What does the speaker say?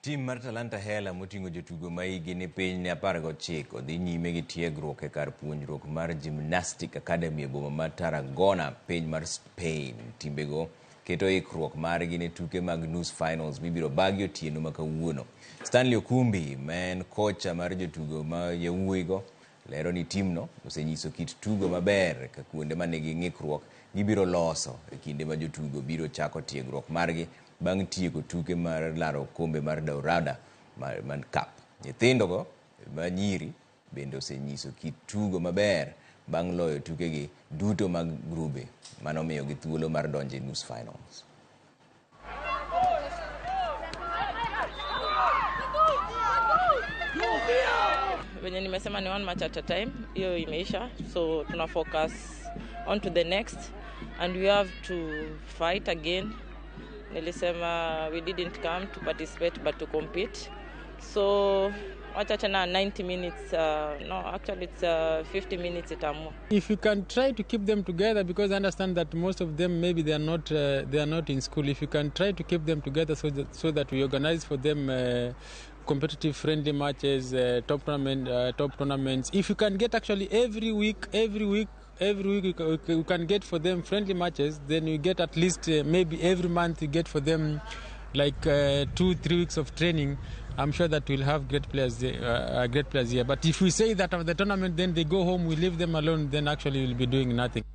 Tim mar Talanta Hela moting'o jotugo maigi ni piny ne 19 dhi nyime gi tiegruok e kar puonjruok mar Gymnastic Academy e boma mar Tarragona, piny mar Spain. Timbego keto ikruok margi ne tuke mag nus finals mibiro bagi otieno makawuono. Stanley Okumbi, ma en kocha mar jotugo ma yawuoyigo, lero ni timno osenyiso kit tugo maber ka kuonde manigi ng'ikruok gibiro loso e kinde ma jotugo biro chako tiegruok margi bang' tieko tuke mar laro kombe mar Daurada man Cup. Nyithindogo ma nyiri bende osenyiso kit tugo maber bang' loyo tukegi duto mag grube manomiyo gi thuolo mar donjo e nus finals. Venye nimesema ni one match at a time, hiyo imeisha, so tuna focus on to the next and we have to fight again. Nilisema we didn't come to participate but to compete, so wacha tena 90 minutes, no actually it's 50 minutes itamua. If you can try to keep them together, because I understand that most of them maybe they are not in school. If you can try to keep them together so that we organize for them competitive friendly matches, top tournaments. If you can get actually every week you can get for them friendly matches, then you get at least maybe every month you get for them like 2-3 weeks of training. I'm sure that we'll have great players here. But if we say that of the tournament, then they go home, we leave them alone, then actually we'll be doing nothing.